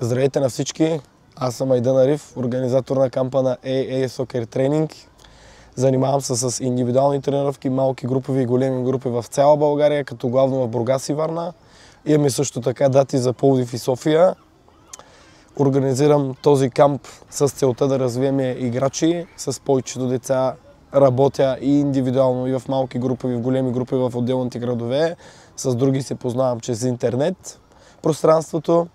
Здравейте на всички! Аз съм Айдан Ариф, организатор на кампа на AA Soccer Training. Занимавам се с индивидуални тренировки, малки групови и големи групи в цяла България, като главно в Бургас и Варна. Имаме също така дати за Пловдив и София. Организирам този камп с целта да развием играчи. С повечето деца работя и индивидуално, и в малки групи, и в големи групи в отделните градове. С други се познавам чрез интернет пространството.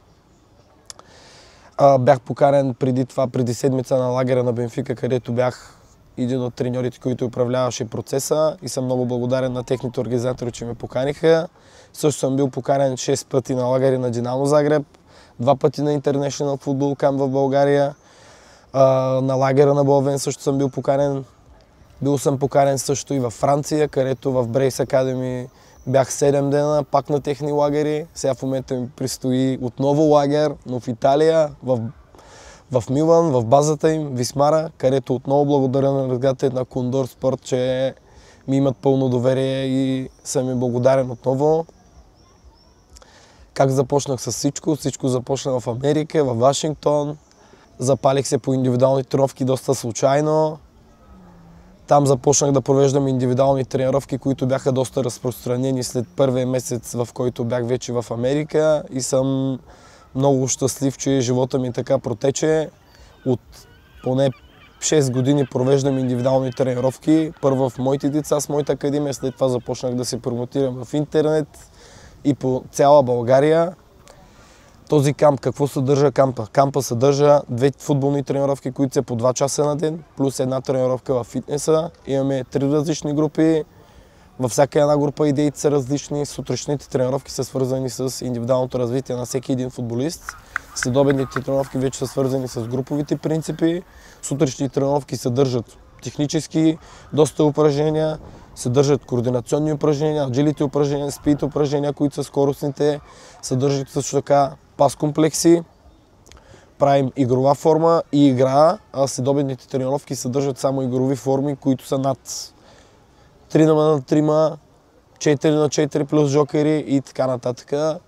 Бях поканен преди седмица на лагера на Бенфика, където бях един от треньорите, който управляваше процеса, и съм много благодарен на техните организатори, че ме поканиха. Също съм бил поканен 6 пъти на лагери на Динамо Загреб, 2 пъти на International Football Camp в България, на лагера на Болвен също съм бил поканен. Бил съм поканен също и във Франция, където в Брейс Академи бях 7 дена, пак на техни лагери. Сега в момента ми предстои отново лагер, но в Италия, в Милан, в базата им, Висмара, където отново благодаря на ръгата на Кондор Спорт, че ми имат пълно доверие и съм им благодарен отново. Как започнах с всичко? Всичко започна в Америка, в Вашингтон. Запалих се по индивидуални тренировки доста случайно. Там започнах да провеждам индивидуални тренировки, които бяха доста разпространени след първия месец, в който бях вече в Америка, и съм много щастлив, че живота ми така протече. От поне 6 години провеждам индивидуални тренировки. Първо в моите деца с моята академия, след това започнах да се промотирам в интернет и по цяла България. Този камп, какво съдържа кампа? Кампа съдържа 2 футболни тренировки, които са по 2 часа на ден, плюс една тренировка в фитнеса. Имаме 3 различни групи. Във всяка една група идеите са различни. Сутрешните тренировки са свързани с индивидуалното развитие на всеки един футболист. Следобедните тренировки вече са свързани с груповите принципи. Сутрешните тренировки съдържат технически доста упражнения, съдържат координационни упражнения, аджилити упражнения, спид упражнения, които са скоростните, съдържат също така пас комплекси. Правим игрова форма и игра, а следобедните тренировки съдържат само игрови форми, които са над 3 на 3, 4 на 4 плюс жокери и така нататък.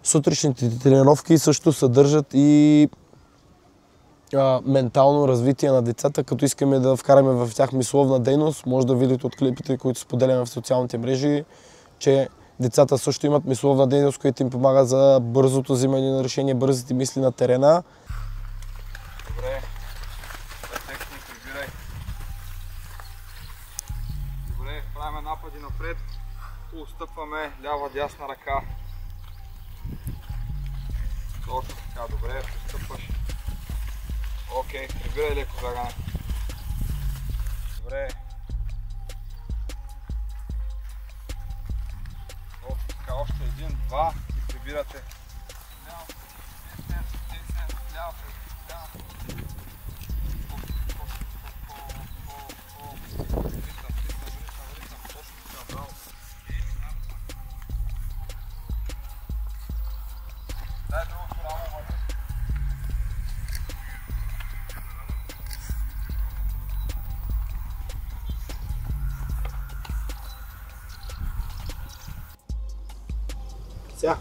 Сутрешните тренировки също съдържат и ментално развитие на децата, като искаме да вкараме в тях мисловна дейност. Може да видите от клипите, които споделяме в социалните мрежи, че децата също имат мисловна дейност, която им помага за бързото взимане на решение, бързите мисли на терена. Добре, префектни, прибирай. Добре, правим напади напред, отстъпваме лява, дясна ръка. Точно така, добре, отстъпваш. Окей, прибирай леко загане. Добре. Така, още 1, 2 и прибирате. Сега,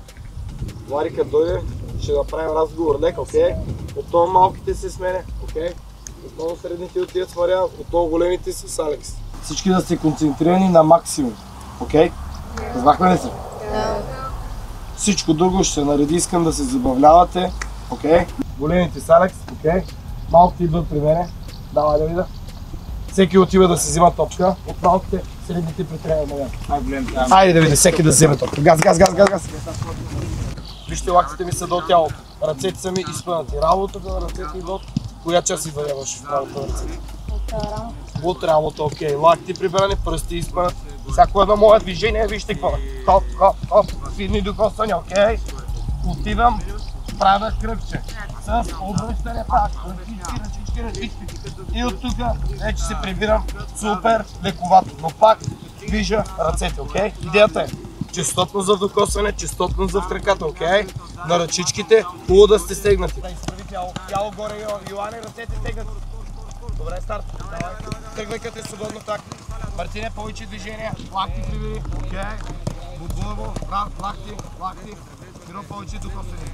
Влади като дойде, ще направим разговор лек, окей? Отново малките се сменя, окей? Отново средните отиват с Мариан, отново големите с Алекс. Всички да сте концентрирани на максимум, окей? Разбрахме ли се? Да. Всичко друго ще се нареди, искам да се забавлявате, окей? Големите с Алекс, окей? Малките идват при мене, давай да видя. Всеки отива да се взима топка, от малките средните притребва Мариан. Айде да видя, всеки да вземе топка. Газ, газ, газ, газ, газ. Вижте, лактите ми са до тялото. Ръцете са ми изпънати. Работата на ръцете идва от коя част извървяваш в работа на ръцете? От рамото, окей. Лакти прибрани, пръсти изпънати. Всяко едно мое движение, вижте какво. Хоп, хоп, хоп. Фидни докосвания, окей. Отивам, правя кръгче. С обръщане пак. Ръчички. И от тук вече се прибирам супер лековато. Но пак движа ръцете, окей? Идеята е честотност за докосване, честотност за в краката, окей? На ръчичките, хубаво да сте стегнати. Да изправи тяло горе, Йоани, ръцете стегнати. Добре, старт. Тръгвай като е свободно так. Мартине, повече движения. Лакти прибери, окей? Будбово, лакти. Бюро повече докосване.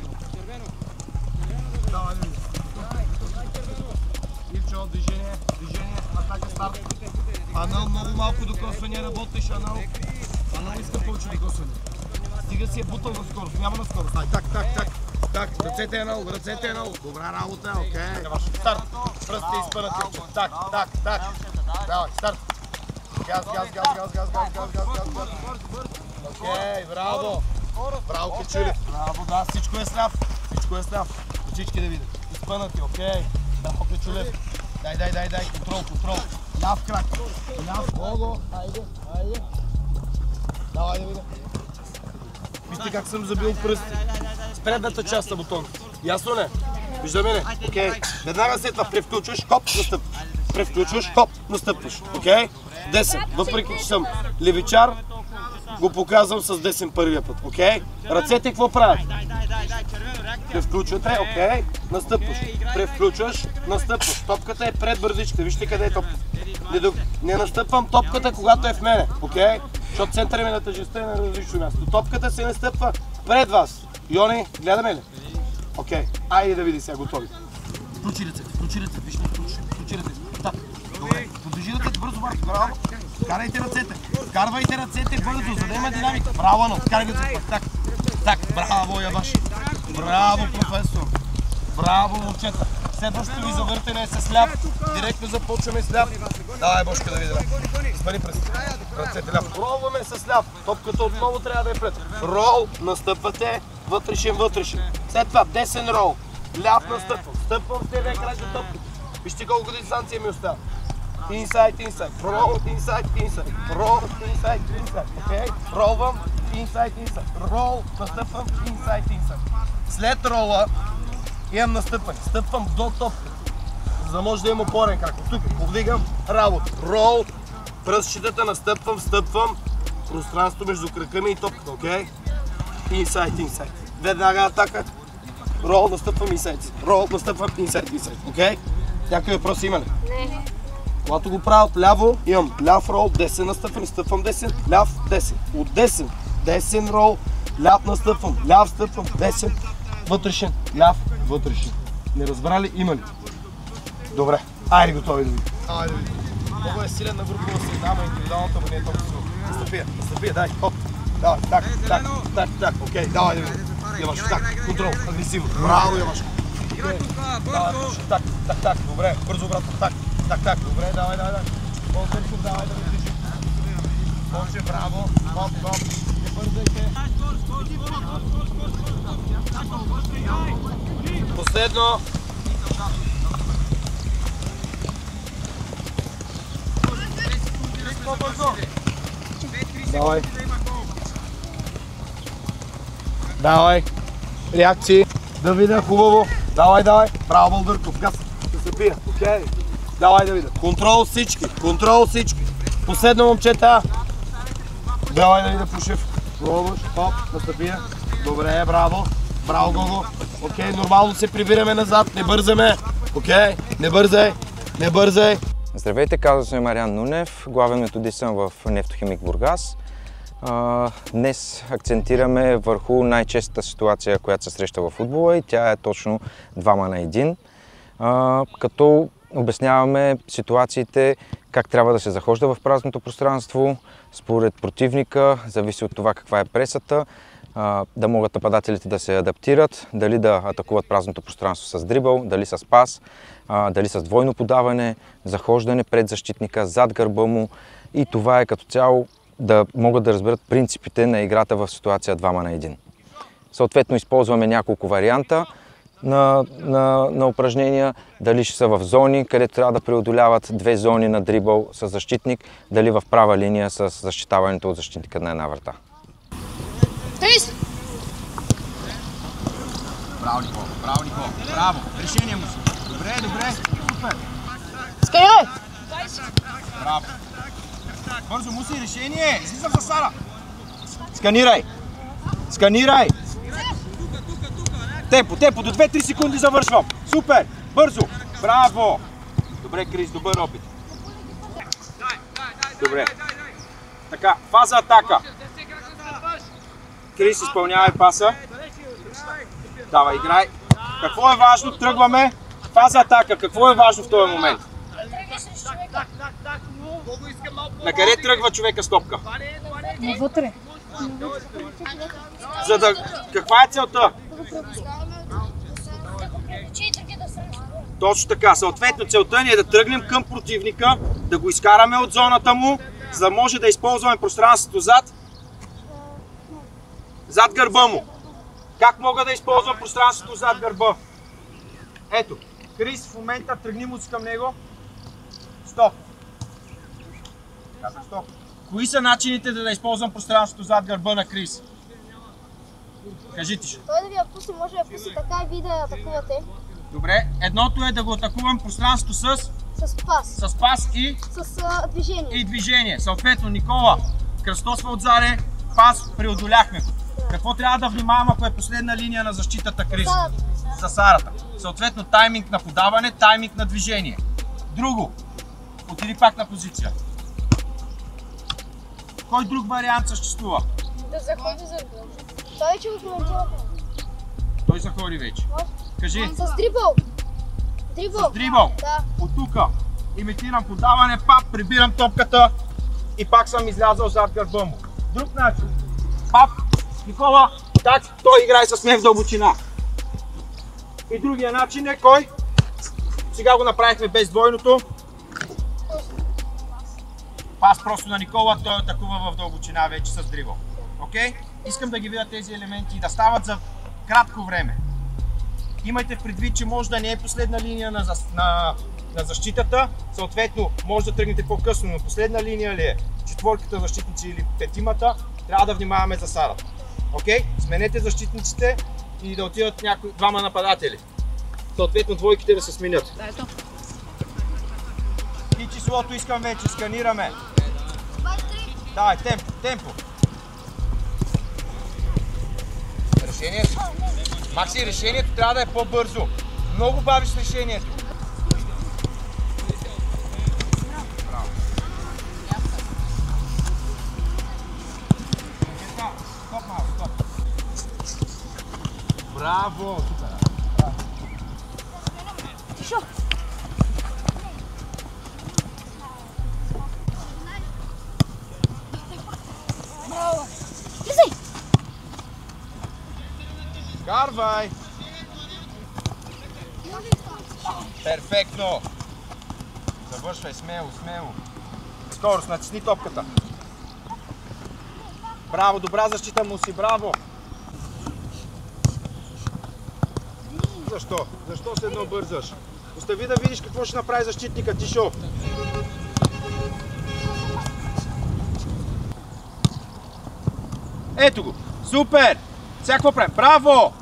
Анал, много малко докосване работиш, Анал. Анал иска повече докосване. Стига си е бутал на скорост, няма на скорост. Так, ръцете Анал, Добра работа, окей. Старт, пръстите изпънати. Так. Давай, старт. Газ. Окей, браво. Браво, Кичули. Браво, да, всичко е сляв. Всички да видят. Изпънати, окей. Браво, Кичули. Дай. Контрол. Ляв крак. Ляв гого. Хайде. Давай да видя. Вижте как съм забил пръсти. С предната част на бутон. Ясно ли? Виждаме ли? Окей. Веднага след това превключваш, хоп, настъпваш. Окей? Десен. Въпреки че съм левичар, го показвам с десен първия път. Окей? Ръцете какво правят? Превключвате, окей? Настъпваш. Превключваш, настъпваш. Топката е пред бързичката. Вижте къде е топката. Не настъпвам топката, когато е в мене. Окей? Защото центъра ми на тъжестта е на различно място. Топката се настъпва пред вас. Йони, гледаме ли? Окей. Айде да види сега, готови. Включи ръцете. Вижте, включи ръцете. Так. Добре. Подвижи ръцете бързо, Марко. Браво. Карайте ръцете. Вкарвайте ръцете бързо, за да има динамика. Браво, Ано. Карай ръцете. Так. Браво, Ябаш. Браво, професор. Браво, момчета. Следващото ви завъртане е с ляв. Директно започваме с ляв. Давай, Бошка, да видя. Изпари пръстите. Ръцете ляв. Ролваме с ляв. Топката отново трябва да е пред. Рол, настъпвате. Вътрешен. След това десен рол. Ляв настъпвам. Стъпвам с левия край за топката. Вижте колко дистанция ми остава. Inside. Roll, inside. Roll, inside. Окей? Ролвам. Inside. Рол, настъпвам. Inside. След рола имам настъпване. Стъпвам до топката. За да може да имам опорен както. Тук повдигам работа. Рол, пръстчетата настъпвам. Пространство между крака ми и топката. Окей? Inside. Веднага атака. Рол, настъпвам inside. Окей? Някакви въпроси има ли? Не. Когато го правя от ляво, имам ляв рол, десен настъпвам, стъпвам десен, ляв, десен. От десен рол, ляв настъпвам, ляв стъпвам, десен, вътрешен, ляв, вътрешен. Не разбрали? Има ли? Добре. Айде готови да видим. Много е силен на групова среда, ама индивидуалната му не е толкова силна. Настъпия, дай, хоп. Давай, так, окей, давай да видим. Ямашко, так, контрол, агресивно. Браво, Ямашко. Так, добре, бързо обратно, так, добре, давай. По-бързо, давай да ви движим. Може, браво, хоп, не бързайте. Последно. Давай. Реакции. Да видя хубаво. Давай. Браво, Бълдърков. Газ. Да се пия. Окей. Давай да видя. Контрол всички. Последно, момчета. Давай да видя Пушев. Пробваш. Хоп. Настъпия. Добре, браво. Браво, Гого. Окей, нормално се прибираме назад. Не бързаме. Окей. Не бързай. Здравейте, казвам се Мариан Нунев, главен методист съм в Нефтохимик Бургас. Днес акцентираме върху най-честата ситуация, която се среща в футбола и тя е точно 2 на 1. Като обясняваме ситуациите, как трябва да се захожда в празното пространство, според противника, зависи от това каква е пресата, да могат нападателите да се адаптират, дали да атакуват празното пространство с дрибъл, дали с пас, дали с двойно подаване, захождане пред защитника, зад гърба му, и това е като цяло да могат да разберат принципите на играта в ситуация 2 на 1. Съответно използваме няколко варианта на упражнения, дали ще са в зони, където трябва да преодоляват 2 зони на дрибъл с защитник, дали в права линия с защитаването от защитника на една врата. Браво, Никола, браво! Решение му си! Добре, супер! Сканирай! Браво! Бързо, Муси, решение! Излизам за Сара! Сканирай! Темпо, до 2-3 секунди завършвам! Супер! Бързо! Браво! Добре, Крис, добър опит! Добре! Така, фаза атака! Крис, изпълнявай паса! Давай, играй! Какво е важно? Тръгваме! Фаза атака! Какво е важно в този момент? На къде тръгва човека с топка? Навътре. За да... Каква е целта? Точно така. Съответно, целта ни е да тръгнем към противника, да го изкараме от зоната му, за да може да използваме пространството зад гърба му. Как мога да използвам пространството зад гърба? Ето, Крис в момента тръгни му към него. Стоп. Стоп. Кои са начините да използвам пространството зад гърба на Крис? Кажите ще. Той да ви я пусне, може да я пусне така и ви да атакувате. Добре, едното е да го атакувам пространството с пас и движение. И движение. Съответно, Никола кръстосва отзаде, пас, преодоляхме го. Какво трябва да внимавам, ако е последна линия на защитата Крис? Засарата. Съответно, тайминг на подаване, тайминг на движение. Друго. Отиди пак на позиция. Кой друг вариант съществува? Да заходи за гърба. Той вече го коментира. Той заходи вече. Кажи. С дрибъл. С дрибъл. Да. От тук имитирам подаване, пап, прибирам топката и пак съм излязъл зад гърба му. Друг начин. Пап, Никола, так, той играе с мен в дълбочина. И другия начин е кой? Сега го направихме без двойното. Пас просто на Никола, той атакува в дълбочина вече с дрибъл. Окей? Искам да ги видя тези елементи и да стават за кратко време. Имайте предвид, че може да не е последна линия на защитата, съответно може да тръгнете по-късно, но последна линия ли е четворката защитници или петимата, трябва да внимаваме за Сарата. Окей? Сменете защитниците и да отидат двама нападатели. Съответно двойките да се сменят. И числото искам вече, сканираме. Давай, темпо. Решението. Макси, решението трябва да е по-бързо. Много бавиш решението. Браво. Стоп малко, стоп. Браво, супер. Тишо. Браво. Влизай. Карвай! Перфектно! Завършвай смело. Скорост, натисни топката. Браво, добра защита му си, браво! Защо? Защо се едно бързаш? Остави да видиш какво ще направи защитника, Тишо! Ето го! Супер! Сега какво правим? Браво!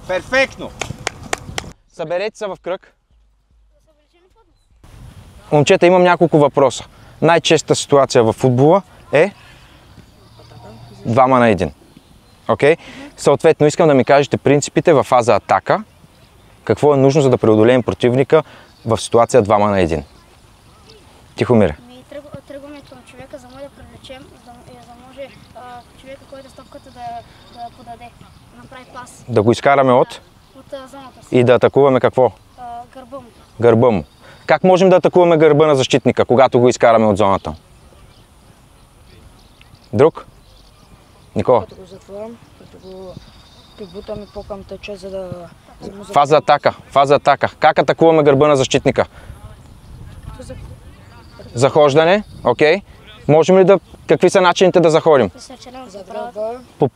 Перфектно! Съберете се в кръг. Момчета, имам няколко въпроса. Най-честата ситуация в футбола е 2 на 1. Окей? Съответно, искам да ми кажете принципите в фаза атака. Какво е нужно, за да преодолеем противника в ситуация 2 на 1. Тихомире. Тръгването на човека, за да може да привлечем, за да може човека, който е с топката, да подаде, да направи пас. Да го изкараме от зоната си. И да атакуваме какво? Гърба му. Гърба му. Как можем да атакуваме гърба на защитника, когато го изкараме от зоната? Друг? Никола? Като го затворим, като го прибутаме по-към тъча, за да... Фаза атака. Как атакуваме гърба на защитника? Захождане, окей. Можем ли да... Какви са начините да заходим?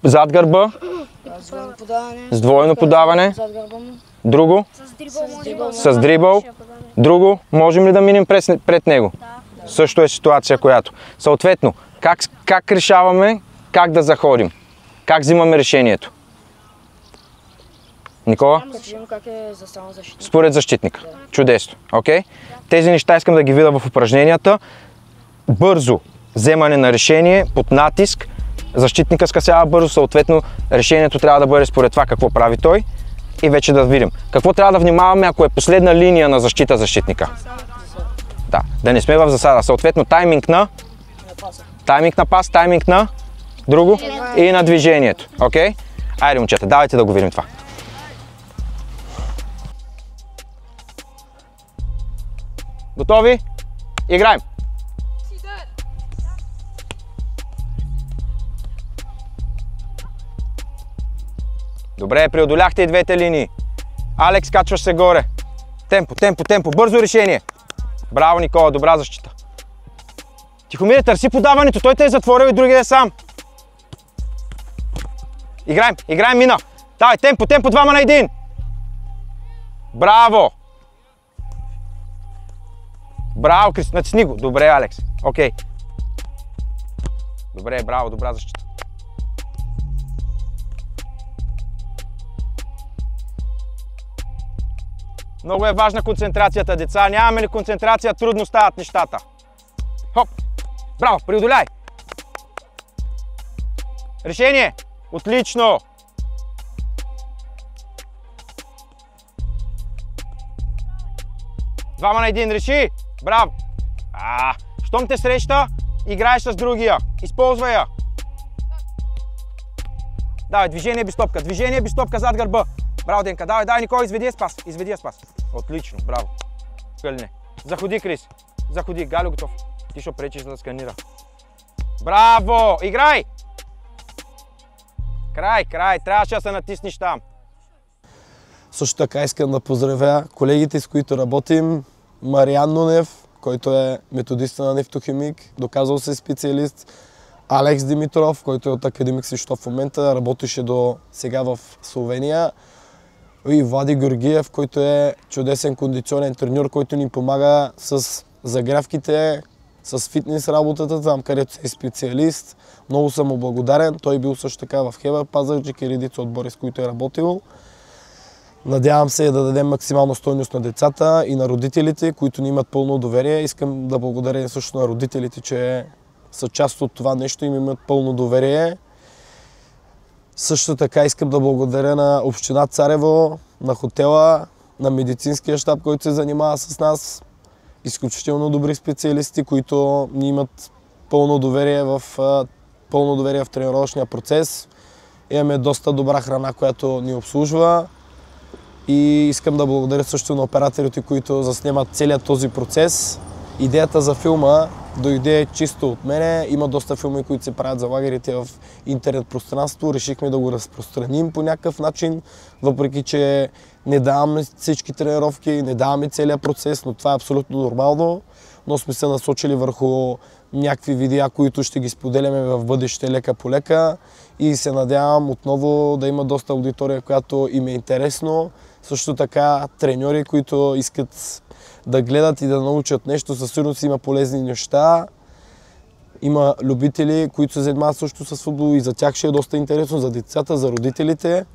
Зад гърба. С двойно подаване. Друго? С дрибъл. Друго? Можем ли да минем пред него? Също е ситуация, която. Съответно, как решаваме как да заходим? Как взимаме решението? Никола? Според защитника. Чудесно. Окей? Тези неща искам да ги видя в упражненията. Бързо вземане на решение под натиск. Защитника скъсява бързо, съответно решението трябва да бъде според това какво прави той. И вече да видим. Какво трябва да внимаваме, ако е последна линия на защитника? Да не сме в засада. Съответно тайминг на пас, тайминг на друго и на движението. Окей? Айде, момчета, давайте да го видим това. Готови? Играем! Добре, преодоляхте и двете линии. Алекс, качваш се горе. Темпо, темпо, темпо. Бързо решение. Браво, Никола, добра защита. Тихомире, търси подаването. Той те е затворил и другия е сам. Играем, Мина. Давай, темпо, 2 на 1. Браво. Браво, Крис. Натисни го. Добре, Алекс. Окей. Добре, браво, добра защита. Много е важна концентрацията, деца. Нямаме ли концентрация, трудно стават нещата. Хоп! Браво, преодоляй! Решение! Отлично! Двама на един, реши! Браво! Щом те среща, играеш с другия. Използвай я! Давай, движение без топка зад гърба. Браво, Денка, давай, Никола, изведи я с пас. Отлично, браво. Кълне. Заходи, Крис. Заходи, Галю готов. Ти ще пречиш да сканира. Браво! Играй! Край. Трябваше да се натиснеш там. Също така искам да поздравя колегите, с които работим. Мариан Нунев, който е методист на Нефтохимик, доказал се специалист. Алекс Димитров, който е от Академик Свищов в момента, работеше до сега в Словения. И Влади Георгиев, който е чудесен кондиционен треньор, който ни помага с загрявките, с фитнес работата, там където е специалист. Много съм му благодарен. Той бил също така в Хебър Пазарджик и редица отбори, с които е работил. Надявам се да дадем максимална стойност на децата и на родителите, които ни имат пълно доверие. Искам да благодаря също на родителите, че са част от това нещо и им имат пълно доверие. Също така искам да благодаря на община Царево, на хотела, на медицинския щаб, който се занимава с нас. Изключително добри специалисти, които ни имат пълно доверие в тренировъчния процес. Имаме доста добра храна, която ни обслужва. И искам да благодаря също на операторите, които заснемат целият този процес. Идеята за филма дойде чисто от мене. Има доста филми, които се правят за лагерите в интернет пространство. Решихме да го разпространим по някакъв начин, въпреки че не даваме всички тренировки, не даваме целият процес, но това е абсолютно нормално. Но сме се насочили върху някакви видеа, които ще ги споделяме в бъдеще лека по лека. И се надявам отново да има доста аудитория, която им е интересно. Също така треньори, които искат да гледат и да научат нещо, със сигурност има полезни неща. Има любители, които се занимават също с футбол и за тях ще е доста интересно, за децата, за родителите.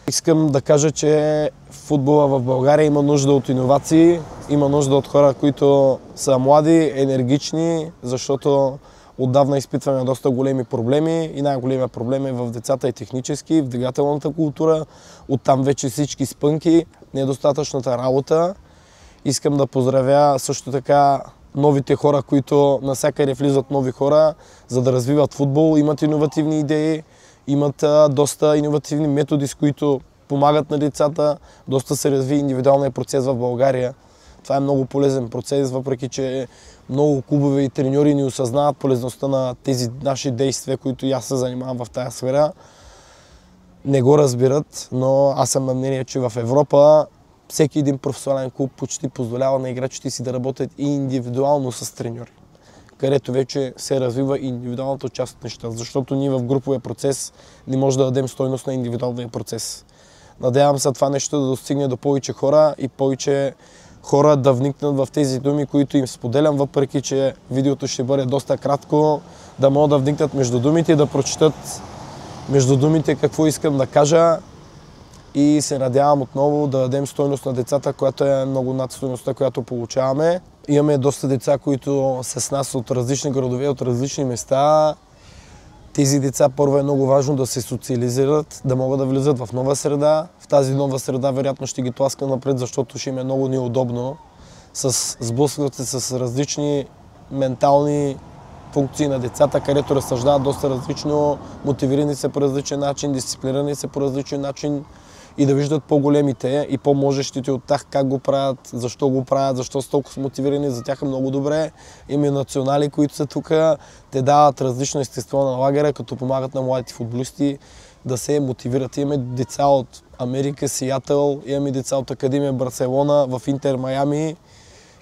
Искам да кажа, че футбола в България има нужда от иновации, има нужда от хора, които са млади, енергични, защото отдавна изпитваме доста големи проблеми и най-големият проблем е в децата и технически, в двигателната култура, оттам вече всички спънки, недостатъчната работа. Искам да поздравя също така новите хора, които навсякъде влизат нови хора, за да развиват футбол, имат иновативни идеи, имат доста иновативни методи, с които помагат на децата, доста се разви индивидуалният процес в България. Това е много полезен процес, въпреки че много клубове и треньори ни осъзнават полезността на тези наши действия, които и аз се занимавам в тази сфера. Не го разбират, но аз съм на мнение, че в Европа всеки един професионален клуб почти позволява на играчите си да работят и индивидуално с треньори, където вече се развива и индивидуалната част от неща, защото ние в груповия процес не може да дадем стойност на индивидуалния процес. Надявам се това нещо да достигне до повече хора и повече хора да вникнат в тези думи, които им споделям, въпреки че видеото ще бъде доста кратко, да могат да вникнат между думите и да прочитат между думите какво искам да кажа. И се надявам отново да дадем стойност на децата, която е много над стойността, която получаваме. Имаме доста деца, които са с нас от различни градове, от различни места. Тези деца първо е много важно да се социализират, да могат да влизат в нова среда. В тази нова среда вероятно ще ги тласка напред, защото ще им е много неудобно. Сблъскват се с различни ментални функции на децата, където разсъждават доста различно, мотивирани се по различен начин, дисциплинирани се по различен начин и да виждат по-големите и по-можещите от тях как го правят, защо са толкова мотивирани, за тях е много добре. Има и национали, които са тук, те дават различно естество на лагера, като помагат на младите футболисти да се мотивират. Имаме деца от Америка, Сиатъл, имаме деца от Академия Барселона, в Интер Майами.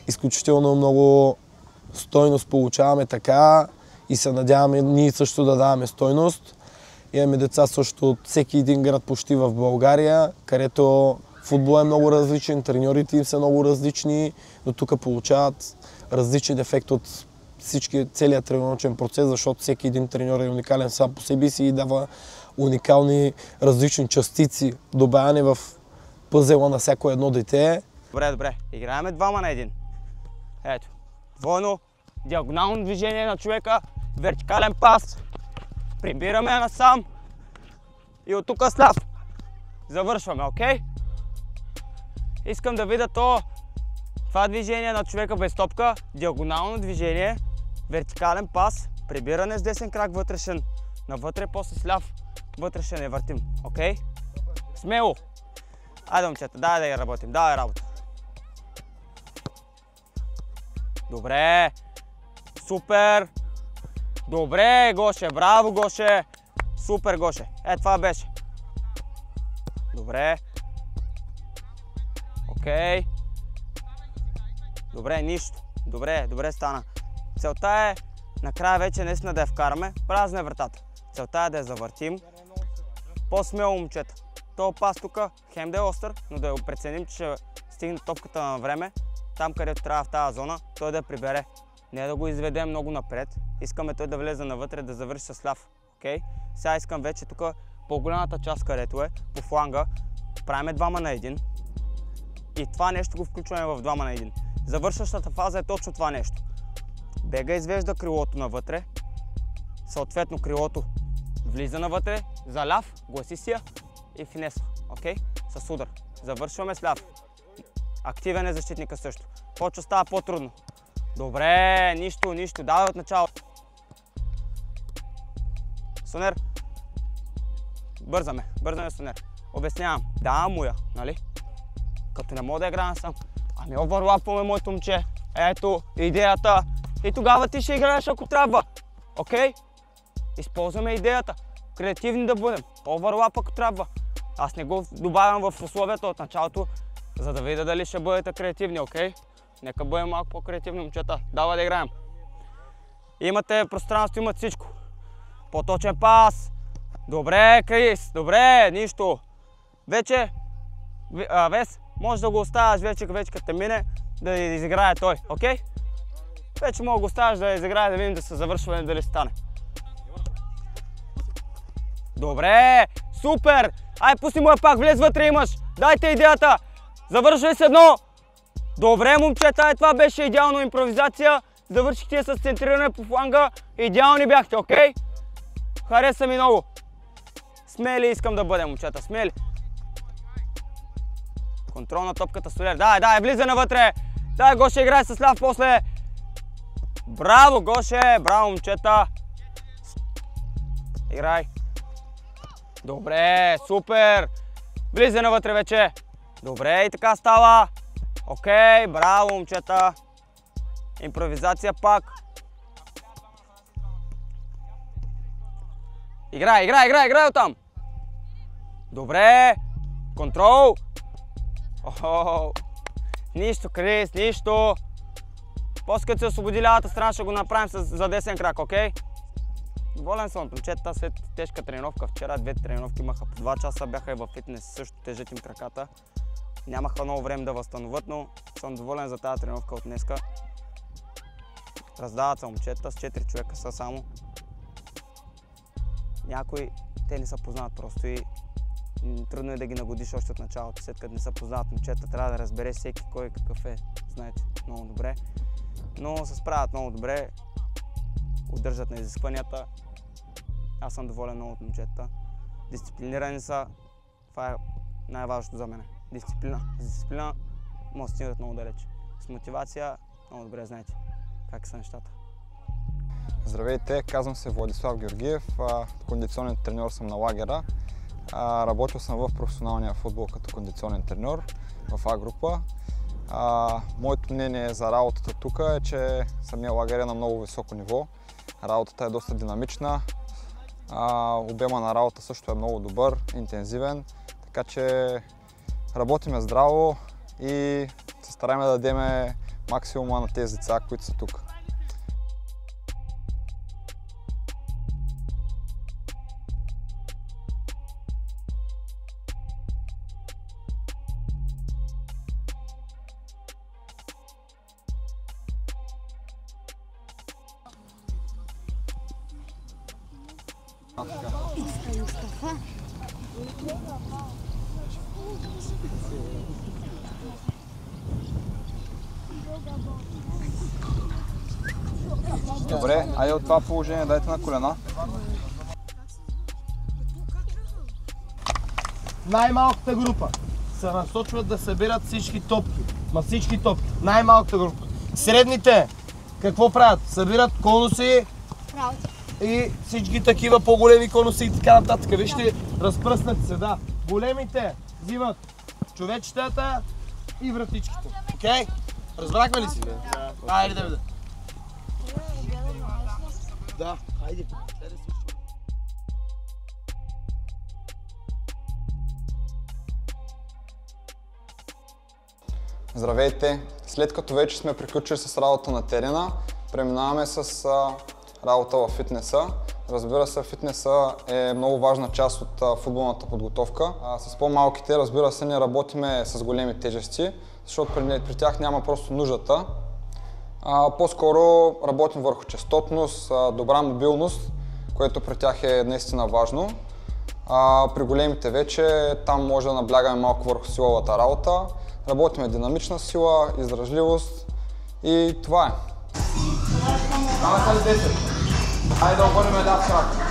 Изключително много стойност получаваме така и се надяваме ние също да даваме стойност. Имаме деца също от всеки един град почти в България, където футбол е много различен, треньорите им са много различни, но тук получават различен ефект от целият тренировъчен процес, защото всеки един треньор е уникален сам по себе си и дава уникални различни частици, добавяне в пъзела на всяко едно дете. Добре. Играеме 2 на 1. Ето. Двойно, диагонално движение на човека, вертикален пас. Прибираме насам и от тук сляв. Завършваме, окей? Искам да видя това движение на човека без топка, диагонално движение, вертикален пас, прибиране с десен крак вътрешен, навътре, после с ляв, вътрешен я въртим, окей? Смело! Айде, момчета, дай да я работим, давай работа. Добре! Супер! Добре, Гоше, браво, Гоше! Супер, Гоше! Това беше. Добре. Окей. Добре, нищо. Добре стана. Целта е накрая вече наистина да я вкараме. Празна е вратата. Целта е да я завъртим. По-смело, момчета. То пас тук, хем да е остър, но да я преценим, че ще стигне топката на време. Там, където трябва в тази зона, той да я прибере. Не да го изведем много напред. Искаме той да влезе навътре, да завърши с ляв. Окей? Сега искам вече тук по-голямата част, където е, по фланга, правиме 2 на 1. И това нещо го включваме в 2 на 1. Завършващата фаза е точно това нещо. Бега извежда крилото навътре. Съответно крилото влиза навътре, за ляв, гласи си я и финесва. Окей? С удар. Завършваме с ляв. Активен е защитника също. Почва става по-трудно. Добре, нищо. Давай от начало. Сонер. Бързаме, Сонер. Обяснявам. Давам му я, нали? Като не мога да играем сам. Ами овърлапваме, моето момче. Ето идеята. И тогава ти ще играеш, ако трябва. Окей? Използваме идеята. Креативни да бъдем. Овърлап, ако трябва. Аз не го добавям в условията от началото, за да видя дали ще бъдете креативни, окей? Нека бъдем малко по-креативни, момчета. Давай да играем. Имате пространство, имате всичко. По-точен пас. Добре, Крис. Добре, нищо. Вече, Вес, може да го оставяш вече като мине, да изиграе той, окей? Вече мога да го оставяш да изиграе, да видим да се завършва, дали стане. Добре, супер! Ай, пусти му я пак, влез вътре имаш. Дайте идеята. Завършвай с едно. Добре, момчета, това беше идеална импровизация. Завършихте с центриране по фланга. Идеални бяхте, окей? Хареса ми много. Смели искам да бъдем, момчета, смели. Контрол на топката, Солер. Дай, влизай навътре. Дай, Гоше, играй с ляв после. Браво, Гоше, браво, момчета. Играй. Добре, супер. Влизай навътре вече. Добре, и така става. Окей, браво, момчета. Импровизация пак. Играй оттам. Добре. Контрол. Нищо, Крис, нищо. После като се освободи лявата страна, ще го направим за десен крак, окей? Доволен съм от момчета след тежка тренировка. Вчера 2 тренировки имаха по 2 часа, бяха и във фитнес, също тежат им краката. Нямаха много време да възстановят, но съм доволен за тази тренировка от днеска. Раздават се момчета, с 4 човека са само. Някои, те не се познават просто и трудно е да ги нагодиш още от началото. След като не се познават момчета, трябва да разбере всеки кой какъв е, знаете, много добре. Но се справят много добре, удържат на изискванията. Аз съм доволен много от момчета. Дисциплинирани са, това е най-важното за мен. Дисциплина. С дисциплина може да стигнат много далеч. С мотивация много добре знаете как са нещата. Здравейте, казвам се Владислав Георгиев, кондиционен треньор съм на лагера. Работил съм в професионалния футбол като кондиционен треньор в А-група. Моето мнение за работата тук е, че самия лагер е на много високо ниво. Работата е доста динамична. Обема на работа също е много добър, интензивен, така че работиме здраво и се стараем да дадем максимума на тези деца, които са тук. Добре, айде от това положение дайте на колена. Най-малката група се насочват да събират всички топки. Всички топки. Най-малката група. Средните какво правят? Събират конуси и всички такива по-големи конуси и така нататък. Вижте, разпръснати се, да. Големите взимат човечетата и вратичките. Окей? Разбрахме ли си? Да. Айде да видя. Да, хайде. Здравейте! След като вече сме приключили с работа на терена, преминаваме с работа в фитнеса. Разбира се, фитнеса е много важна част от футболната подготовка. С по-малките, разбира се, не работиме с големи тежести, защото при тях няма просто нуждата. По-скоро работим върху честотност, добра мобилност, което при тях е наистина важно. При големите вече там може да наблягаме малко върху силовата работа. Работиме динамична сила, издръжливост и това е. Давайте ли 10? Хайде да обърнем ляв крак.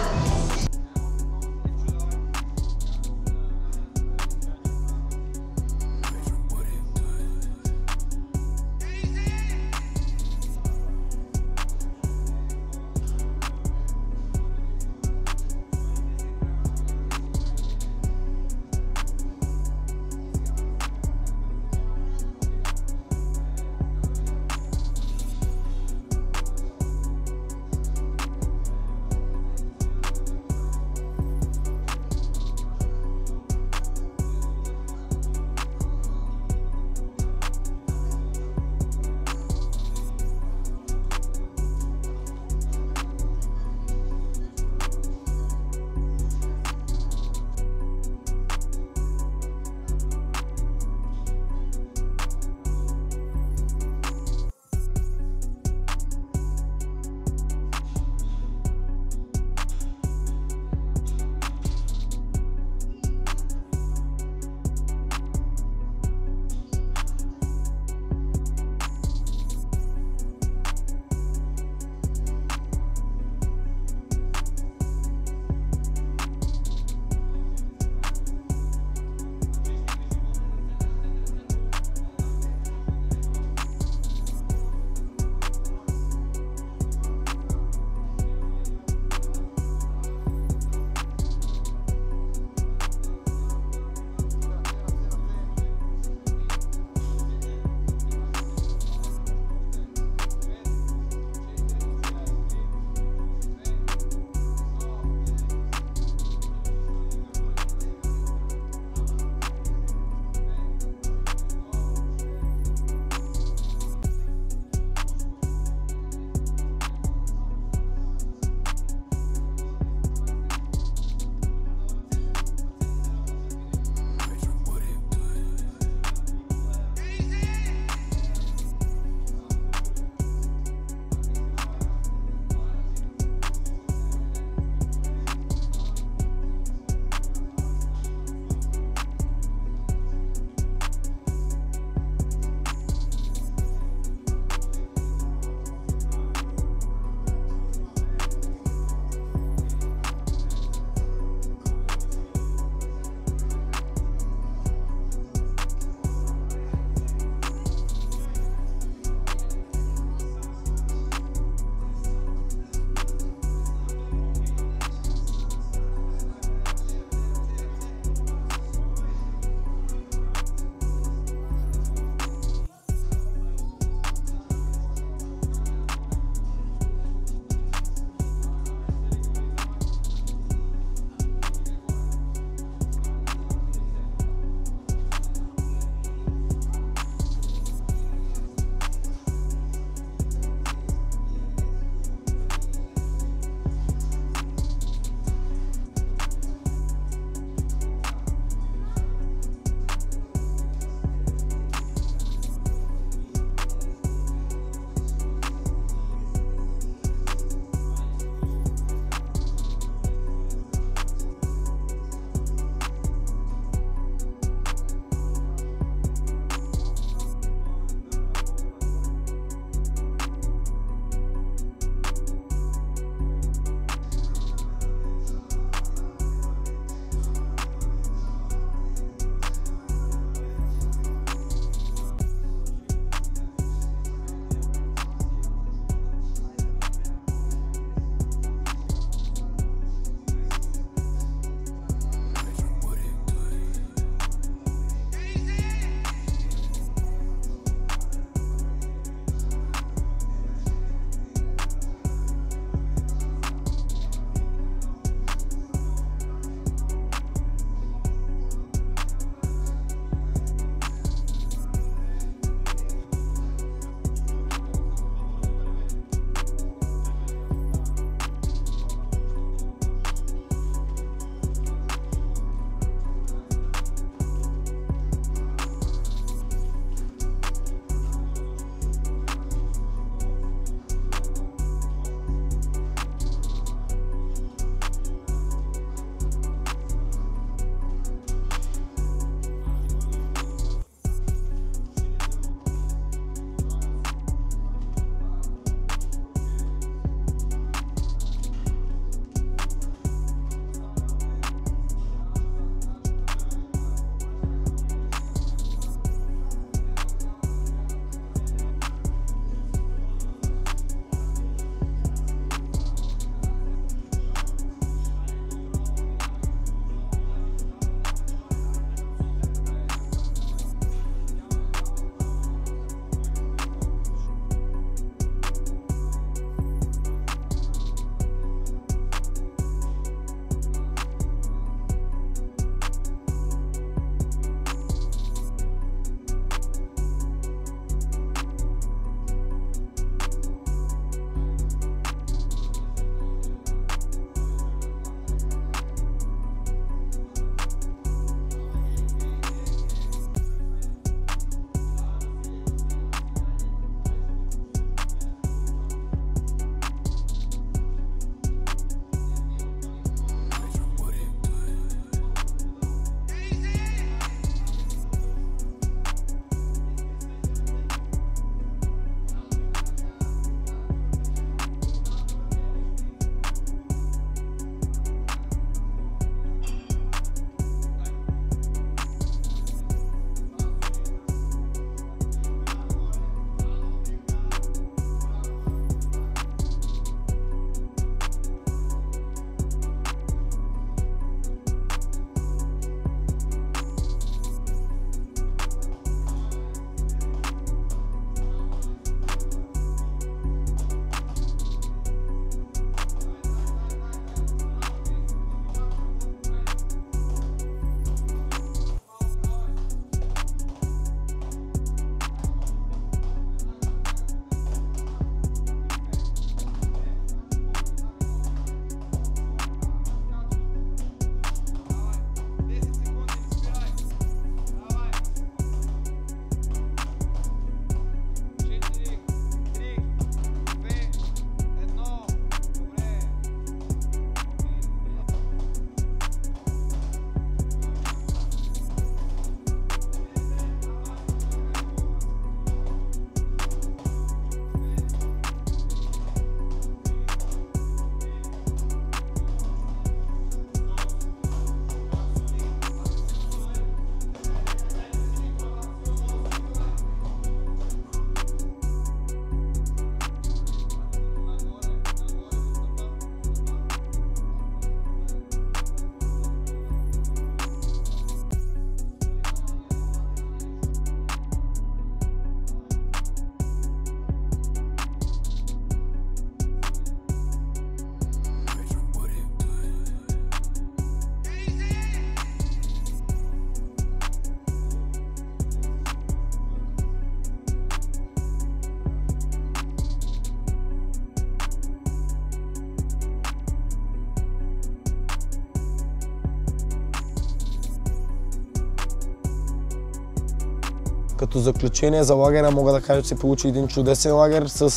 Като заключение за лагера мога да кажа, че се получи един чудесен лагер с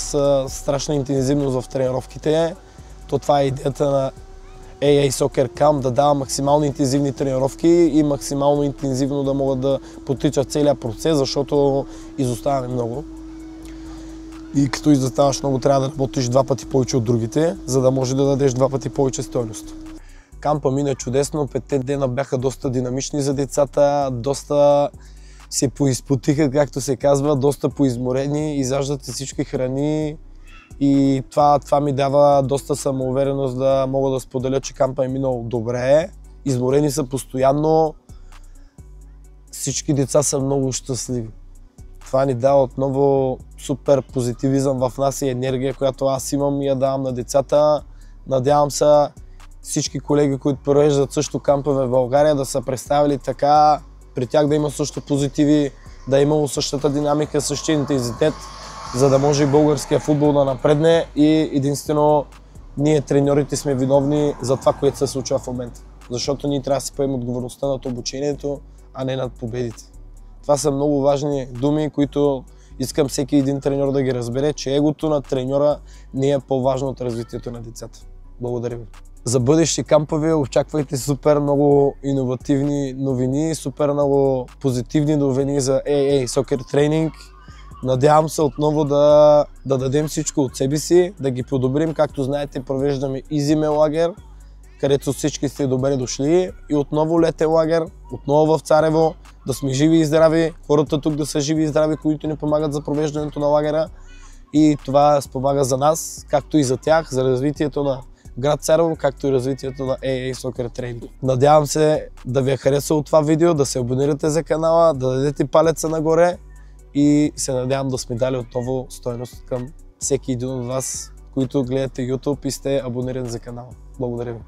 страшна интензивност в тренировките. Това е идеята на AA Soccer Camp, да дава максимално интензивни тренировки и максимално интензивно да могат да потичат целият процес, защото изоставяме много. И като изоставаш много, трябва да работиш 2 пъти повече от другите, за да може да дадеш 2 пъти повече стойност. Кампа мина чудесно, 5 дена бяха доста динамични за децата, доста се поизпотиха, както се казва, доста поизморени, изяждат се всички храни и това ми дава доста самоувереност да мога да споделя, че кампа е минал добре. Изморени са постоянно, всички деца са много щастливи. Това ни дава отново супер позитивизъм в нас и енергия, която аз имам и я давам на децата. Надявам се всички колеги, които провеждат също кампове в България, да са представили така, при тях да има също позитиви, да е имало същата динамика, същия интензитет, за да може и българския футбол да напредне и единствено ние треньорите сме виновни за това, което се случва в момента. Защото ние трябва да си поемем отговорността над обучението, а не над победите. Това са много важни думи, които искам всеки един треньор да ги разбере, че егото на треньора не е по-важно от развитието на децата. Благодаря ви. За бъдещи кампове очаквайте супер много иновативни новини, супер много позитивни новини за AA Soccer Training. Надявам се отново да дадем всичко от себе си, да ги подобрим. Както знаете, провеждаме Изиме лагер, където всички сте добре дошли. И отново летен лагер, отново в Царево, да сме живи и здрави, хората тук да са живи и здрави, които ни помагат за провеждането на лагера. И това спомага за нас, както и за тях, за развитието на град Царево, както и развитието на AA Soccer Training. Надявам се да ви е харесало това видео, да се абонирате за канала, да дадете палеца нагоре и се надявам да сме дали отново стойност към всеки един от вас, които гледате YouTube и сте абонирани за канала. Благодаря ви.